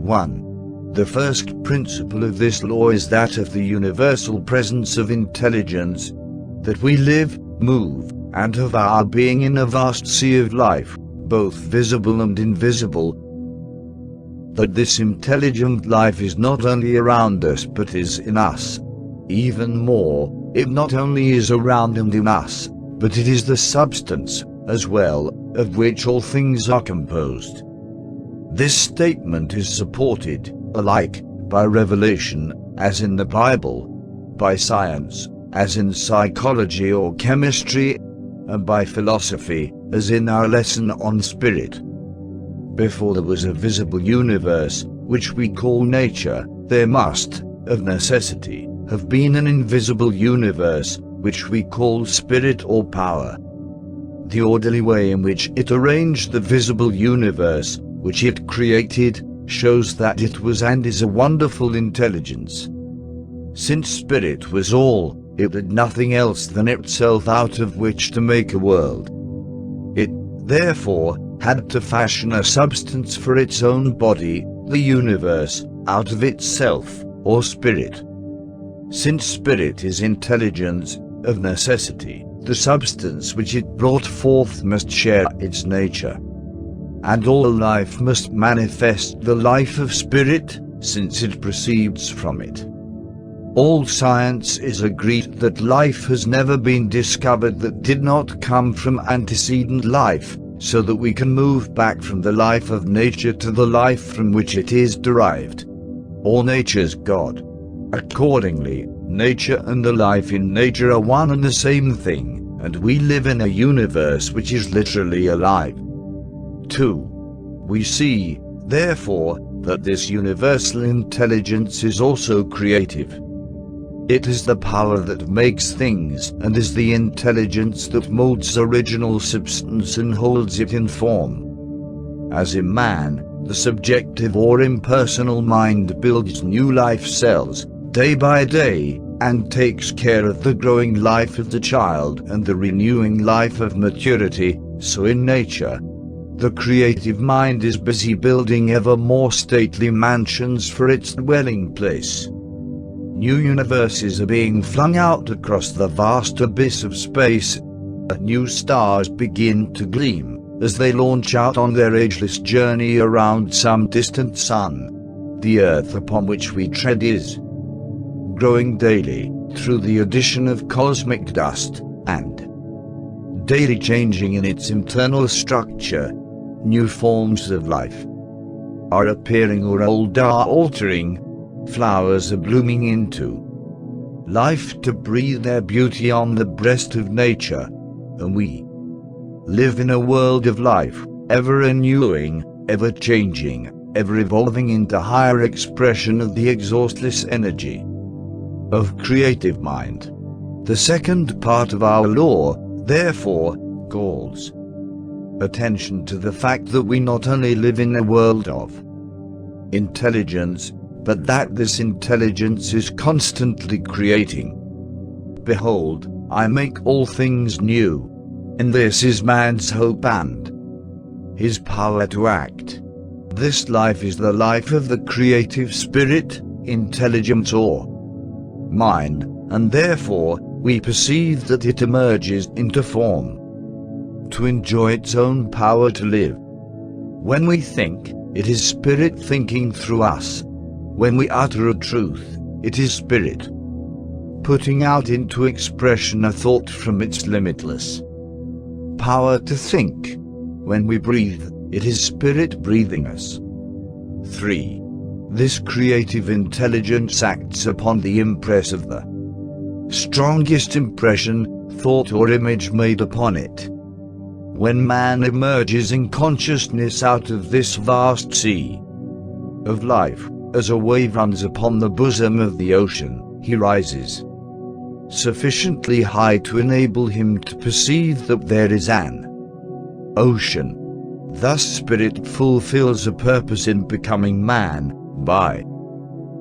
1. The first principle of this law is that of the universal presence of intelligence, that we live, move, and have our being in a vast sea of life, both visible and invisible. That this intelligent life is not only around us but is in us. Even more, it not only is around and in us, but it is the substance, as well, of which all things are composed. This statement is supported, alike, by revelation, as in the Bible, by science, as in psychology or chemistry, and by philosophy, as in our lesson on spirit. Before there was a visible universe, which we call nature, there must, of necessity, have been an invisible universe, which we call spirit or power. The orderly way in which it arranged the visible universe, which it created, shows that it was and is a wonderful intelligence. Since spirit was all, it had nothing else than itself out of which to make a world. It, therefore, had to fashion a substance for its own body, the universe, out of itself, or spirit. Since spirit is intelligence, of necessity, the substance which it brought forth must share its nature. And all life must manifest the life of spirit, since it proceeds from it. All science is agreed that life has never been discovered that did not come from antecedent life, so that we can move back from the life of nature to the life from which it is derived. All nature's God. Accordingly, nature and the life in nature are one and the same thing, and we live in a universe which is literally alive. 2. We see, therefore, that this universal intelligence is also creative. It is the power that makes things and is the intelligence that molds original substance and holds it in form. As in man, the subjective or impersonal mind builds new life cells, day by day, and takes care of the growing life of the child and the renewing life of maturity, so in nature, the creative mind is busy building ever more stately mansions for its dwelling place. New universes are being flung out across the vast abyss of space. New stars begin to gleam, as they launch out on their ageless journey around some distant sun. The earth upon which we tread is growing daily, through the addition of cosmic dust, and daily changing in its internal structure. New forms of life are appearing or old are altering. Flowers are blooming into life to breathe their beauty on the breast of nature, and we live in a world of life, ever renewing, ever changing, ever evolving into higher expression of the exhaustless energy of creative mind. The second part of our law, therefore, calls attention to the fact that we not only live in a world of intelligence, but that this intelligence is constantly creating. Behold, I make all things new, and this is man's hope and his power to act. This life is the life of the creative spirit, intelligence or mind, and therefore, we perceive that it emerges into form to enjoy its own power to live. When we think, it is spirit thinking through us. When we utter a truth, it is spirit putting out into expression a thought from its limitless power to think. When we breathe, it is spirit breathing us. 3. This creative intelligence acts upon the impress of the strongest impression, thought or image made upon it. When man emerges in consciousness out of this vast sea of life, as a wave runs upon the bosom of the ocean, he rises sufficiently high to enable him to perceive that there is an ocean. Thus spirit fulfills a purpose in becoming man, by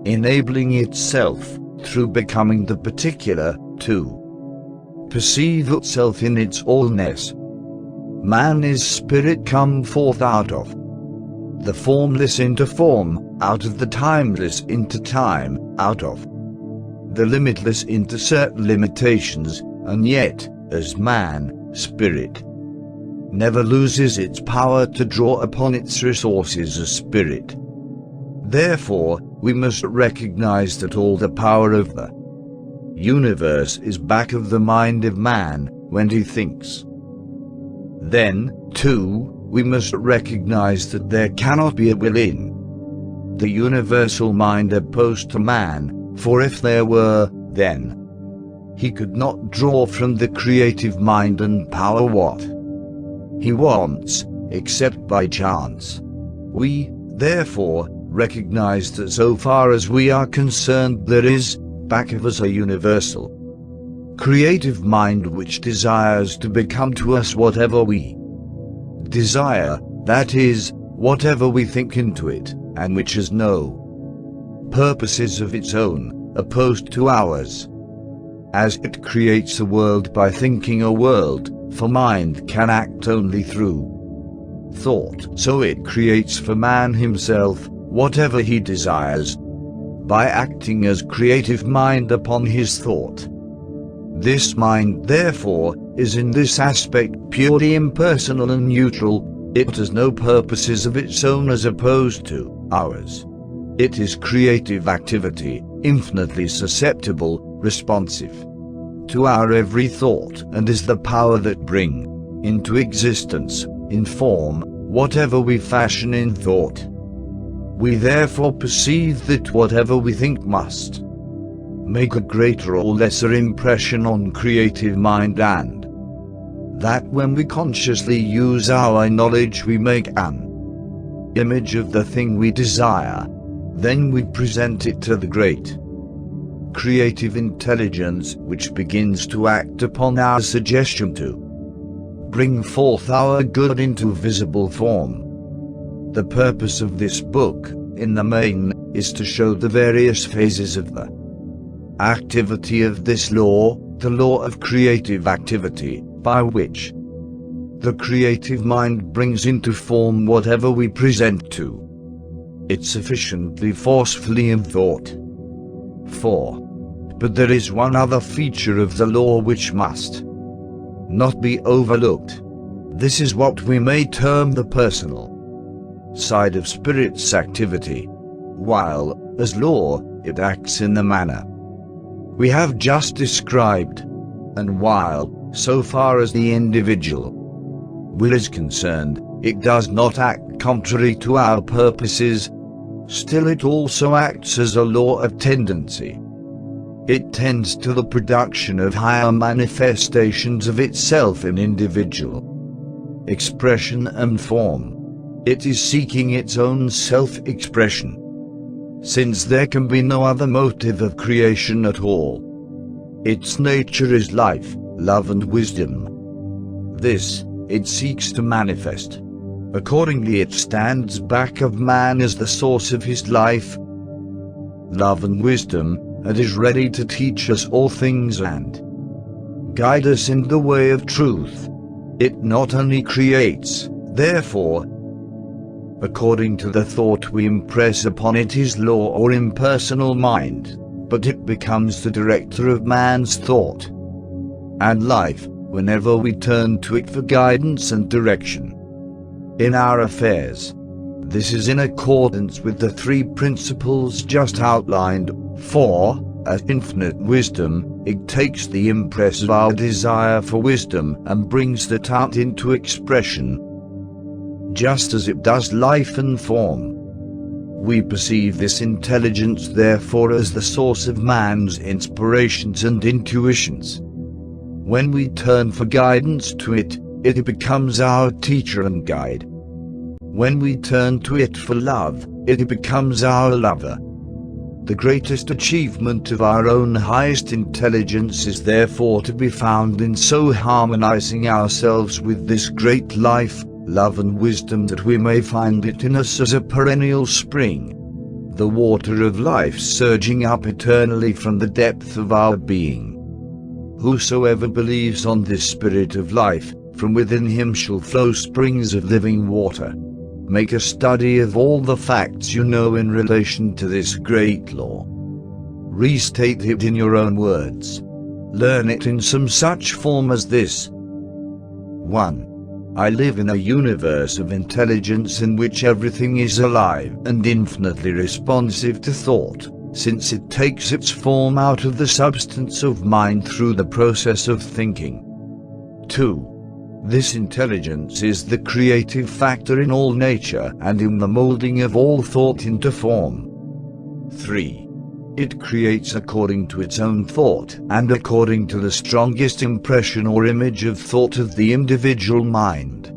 enabling itself, through becoming the particular, to perceive itself in its allness. Man is spirit come forth out of the formless into form, out of the timeless into time, out of the limitless into certain limitations, and yet, as man, spirit never loses its power to draw upon its resources as spirit. Therefore, we must recognize that all the power of the universe is back of the mind of man when he thinks. Then, too, we must recognize that there cannot be a will in the universal mind opposed to man, for if there were, then he could not draw from the creative mind and power what he wants, except by chance. We, therefore, recognize that so far as we are concerned there is, back of us, a universal creative mind which desires to become to us whatever we desire, that is, whatever we think into it, and which has no purposes of its own, opposed to ours. As it creates a world by thinking a world, for mind can act only through thought, so it creates for man himself whatever he desires, by acting as creative mind upon his thought. This mind, therefore, is in this aspect purely impersonal and neutral. It has no purposes of its own as opposed to ours. It is creative activity, infinitely susceptible, responsive to our every thought, and is the power that bring into existence, in form, whatever we fashion in thought. We therefore perceive that whatever we think must make a greater or lesser impression on creative mind, and that when we consciously use our knowledge we make an image of the thing we desire, then we present it to the great creative intelligence which begins to act upon our suggestion to bring forth our good into visible form. The purpose of this book, in the main, is to show the various phases of the activity of this law, the law of creative activity, by which the creative mind brings into form whatever we present to it sufficiently forcefully in thought. 4. But there is one other feature of the law which must not be overlooked. This is what we may term the personal side of spirit's activity. While, as law, it acts in the manner we have just described, and while, so far as the individual will is concerned, it does not act contrary to our purposes, still it also acts as a law of tendency. It tends to the production of higher manifestations of itself in individual expression and form. It is seeking its own self-expression, since there can be no other motive of creation at all. Its nature is life, love and wisdom. This, it seeks to manifest. Accordingly it stands back of man as the source of his life, love and wisdom, and is ready to teach us all things and guide us in the way of truth. It not only creates, therefore, according to the thought we impress upon it his law or impersonal mind, but it becomes the director of man's thought and life, whenever we turn to it for guidance and direction in our affairs. This is in accordance with the 3 principles just outlined. For, as infinite wisdom, it takes the impress of our desire for wisdom and brings that out into expression, just as it does life and form. We perceive this intelligence therefore as the source of man's inspirations and intuitions. When we turn for guidance to it, it becomes our teacher and guide. When we turn to it for love, it becomes our lover. The greatest achievement of our own highest intelligence is therefore to be found in so harmonizing ourselves with this great life, love and wisdom that we may find it in us as a perennial spring, the water of life surging up eternally from the depth of our being. Whosoever believes on this spirit of life, from within him shall flow springs of living water. Make a study of all the facts you know in relation to this great law. Restate it in your own words. Learn it in some such form as this. 1. I live in a universe of intelligence in which everything is alive and infinitely responsive to thought, since it takes its form out of the substance of mind through the process of thinking. 2. This intelligence is the creative factor in all nature and in the molding of all thought into form. 3. It creates according to its own thought and according to the strongest impression or image of thought of the individual mind.